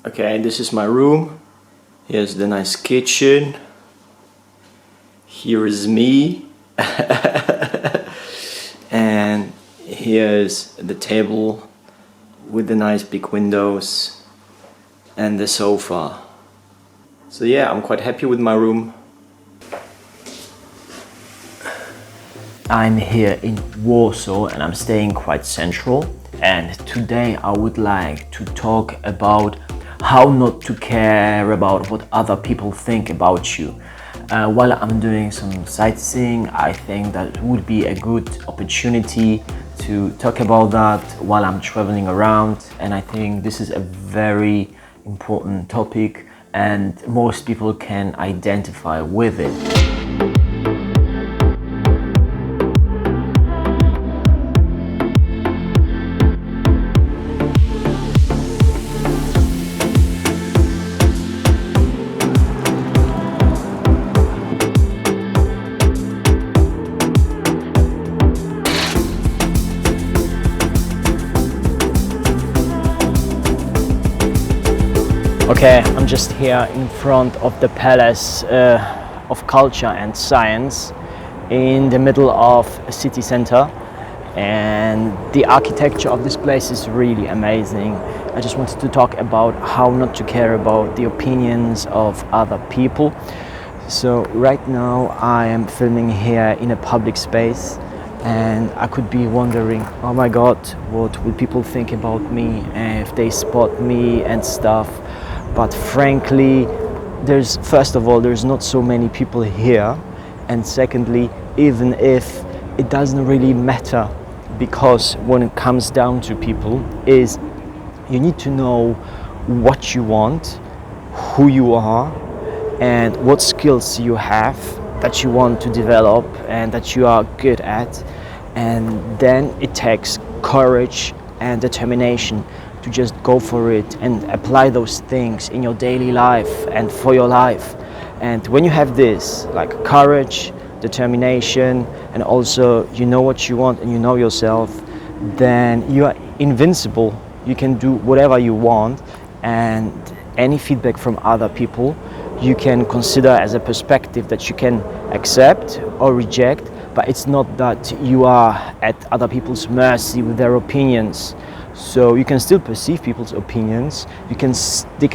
Okay, this is my room. Here's the nice kitchen. Here is me. And here's the table with the nice big windows and the sofa. So yeah, I'm quite happy with my room. I'm here in Warsaw and I'm staying quite central. And today I would like to talk about how not to care about what other people think about you. While I'm doing some sightseeing, I think that would be a good opportunity to talk about that while I'm traveling around. And I think this is a very important topic and most people can identify with it. Okay, I'm just here in front of the Palace of Culture and Science in the middle of a city center, and the architecture of this place is really amazing. I just wanted to talk about how not to care about the opinions of other people. So right now I am filming here in a public space and I could be wondering, oh my god, what will people think about me if they spot me and stuff. But frankly, first of all, there's not so many people here, and secondly, even if it doesn't really matter, because when it comes down to people, is you need to know what you want, who you are, and what skills you have that you want to develop and that you are good at, and then it takes courage and determination to just go for it and apply those things in your daily life and for your life. And when you have this, like courage, determination, and also you know what you want and you know yourself, then you are invincible. You can do whatever you want, and any feedback from other people you can consider as a perspective that you can accept or reject, but it's not that you are at other people's mercy with their opinions. So you can still perceive people's opinions, they can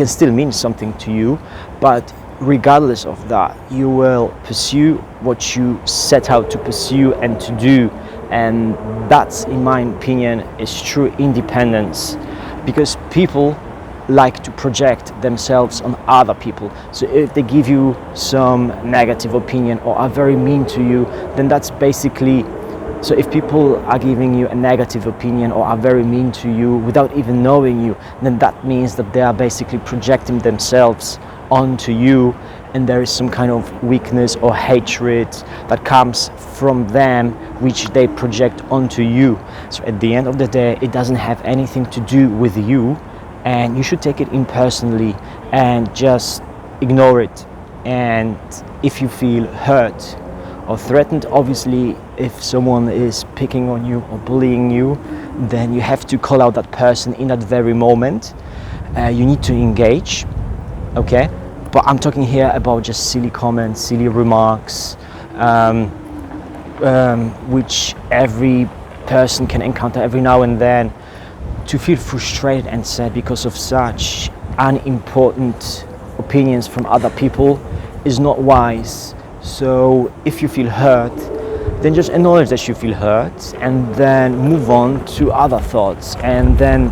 still mean something to you, but regardless of that, you will pursue what you set out to pursue and to do. And that's, in my opinion, is true independence, because people like to project themselves on other people. So if they give you some negative opinion or are very mean to you, then that's basically, so if people are giving you a negative opinion or are very mean to you without even knowing you, then that means that they are basically projecting themselves onto you, and there is some kind of weakness or hatred that comes from them which they project onto you. So at the end of the day, it doesn't have anything to do with you, and you should take it impersonally and just ignore it. And if you feel hurt or threatened, obviously if someone is picking on you or bullying you, then you have to call out that person in that very moment. You need to engage, okay? But I'm talking here about just silly comments, silly remarks, which every person can encounter every now and then. To feel frustrated and sad because of such unimportant opinions from other people is not wise. So if you feel hurt, then just acknowledge that you feel hurt and then move on to other thoughts. And then,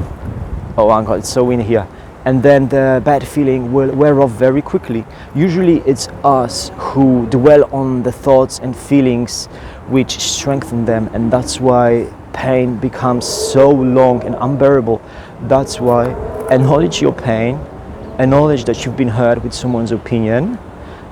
oh my god, it's so windy here. And then the bad feeling will wear off very quickly. Usually it's us who dwell on the thoughts and feelings which strengthen them, and that's why pain becomes so long and unbearable. That's why acknowledge your pain, acknowledge that you've been hurt with someone's opinion,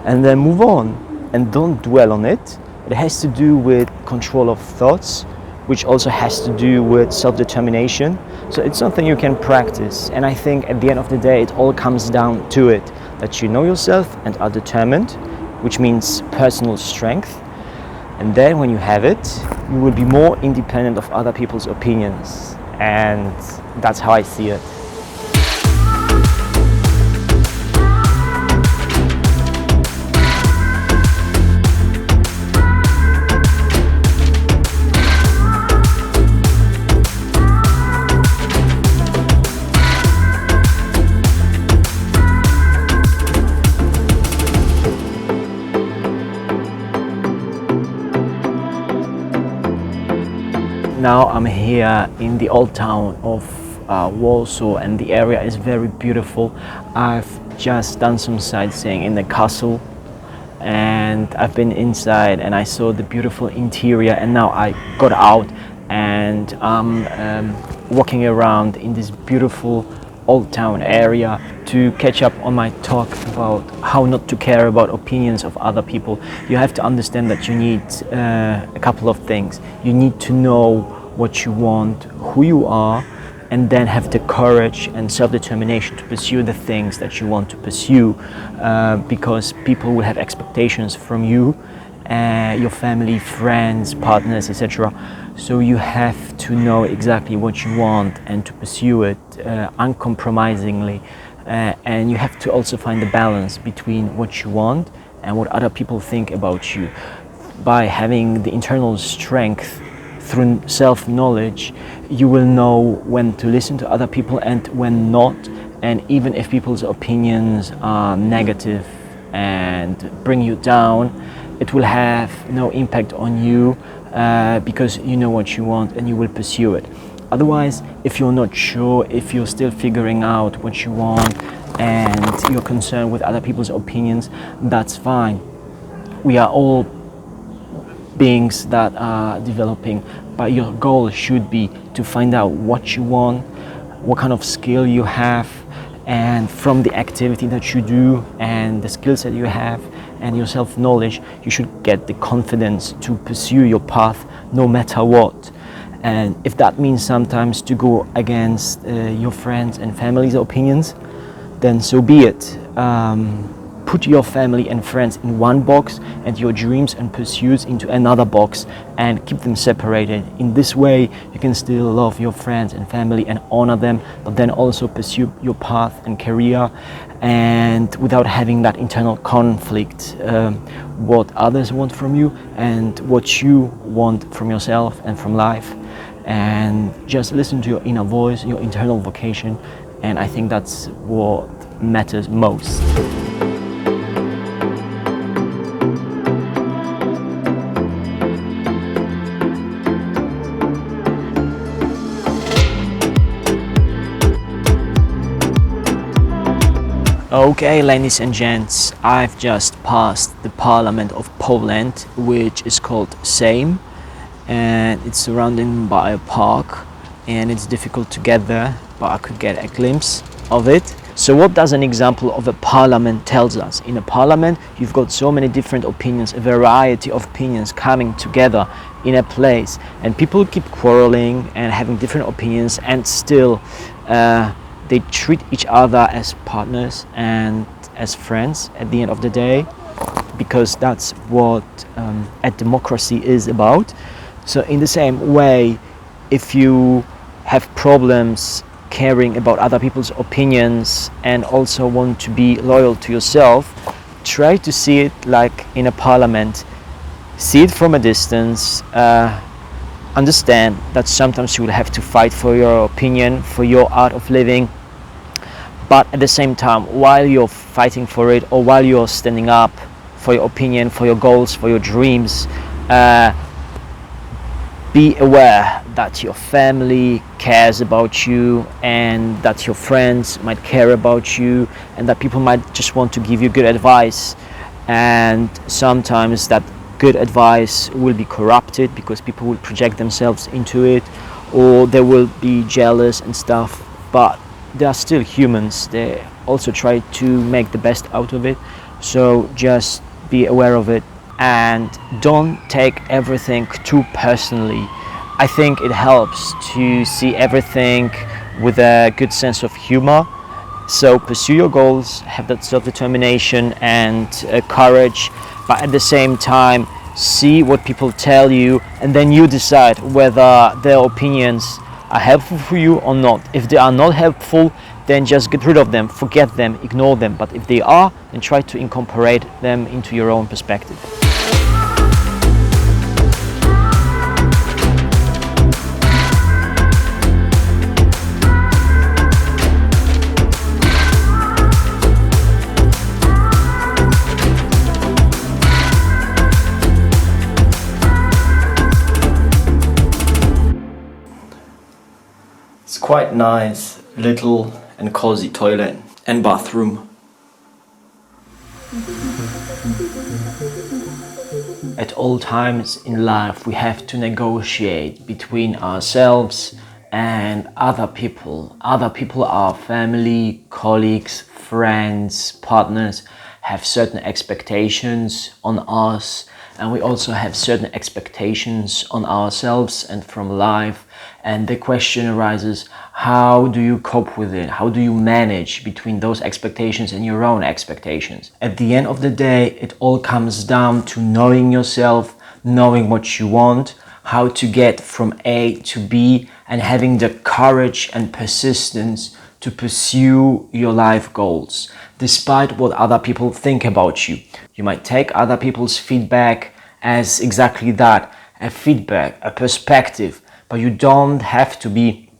and then move on and don't dwell on it. It has to do with control of thoughts, which also has to do with self-determination. So it's something you can practice, and I think at the end of the day it all comes down to it, that you know yourself and are determined, which means personal strength. And then when you have it, you will be more independent of other people's opinions, and that's how I see it. now I'm here in the old town of Warsaw, and the area is very beautiful. I've just done some sightseeing in the castle, and I've been inside and I saw the beautiful interior, and now I got out and I'm walking around in this beautiful old town area to catch up on my talk about how not to care about opinions of other people. You have to understand that you need a couple of things. You need to know what you want, who you are, and then have the courage and self-determination to pursue the things that you want to pursue, because people will have expectations from you, your family, friends, partners, etc. So you have to know exactly what you want and to pursue it uncompromisingly, and you have to also find the balance between what you want and what other people think about you. By having the internal strength through self-knowledge, you will know when to listen to other people and when not. And even if people's opinions are negative and bring you down, it will have no impact on you, because you know what you want and you will pursue it. Otherwise, if you're not sure, if you're still figuring out what you want and you're concerned with other people's opinions, that's fine. We are all beings that are developing, but your goal should be to find out what you want, what kind of skill you have, and from the activity that you do and the skills that you have and your self-knowledge, you should get the confidence to pursue your path no matter what. And if that means sometimes to go against your friends and family's opinions, then so be it. Put your family and friends in one box and your dreams and pursuits into another box, and keep them separated. In this way, you can still love your friends and family and honor them, but then also pursue your path and career, and without having that internal conflict, what others want from you and what you want from yourself and from life. And just listen to your inner voice, your internal vocation, and I think that's what matters most. Okay, ladies and gents, I've just passed the Parliament of Poland, which is called Sejm, and it's surrounded by a park, and it's difficult to get there, but I could get a glimpse of it. So what does an example of a parliament tells us? In a parliament, you've got so many different opinions, a variety of opinions coming together in a place, and people keep quarreling and having different opinions, and still they treat each other as partners and as friends at the end of the day, because that's what a democracy is about. So in the same way, if you have problems caring about other people's opinions and also want to be loyal to yourself, try to see it like in a parliament. See it from a distance. Understand that sometimes you will have to fight for your opinion, for your art of living, but at the same time, while you're fighting for it, or while you're standing up for your opinion, for your goals, for your dreams, be aware that your family cares about you, and that your friends might care about you, and that people might just want to give you good advice, and sometimes that good advice will be corrupted because people will project themselves into it, or they will be jealous and stuff, but they are still humans. They also try to make the best out of it, so just be aware of it and don't take everything too personally. I think it helps to see everything with a good sense of humor. So pursue your goals, have that self-determination and courage, but at the same time see what people tell you, and then you decide whether their opinions are helpful for you or not. If they are not helpful, then just get rid of them, forget them, ignore them. But if they are, then try to incorporate them into your own perspective. quite nice, little and cozy toilet and bathroom. At all times in life we have to negotiate between ourselves and other people. Other people are family, colleagues, friends, partners, have certain expectations on us, and we also have certain expectations on ourselves and from life. And the question arises, how do you cope with it? How do you manage between those expectations and your own expectations? At the end of the day, it all comes down to knowing yourself, knowing what you want, how to get from A to B, and having the courage and persistence to pursue your life goals, despite what other people think about you. You might take other people's feedback as exactly that, a feedback, a perspective, but you don't have to be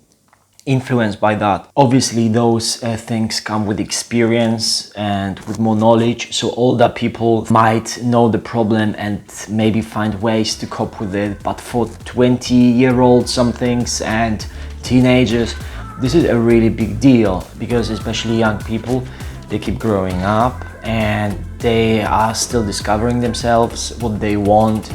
influenced by that. Obviously, those things come with experience and with more knowledge, so older people might know the problem and maybe find ways to cope with it, but for 20-year-olds some things and teenagers, this is a really big deal, because especially young people, they keep growing up and they are still discovering themselves, what they want.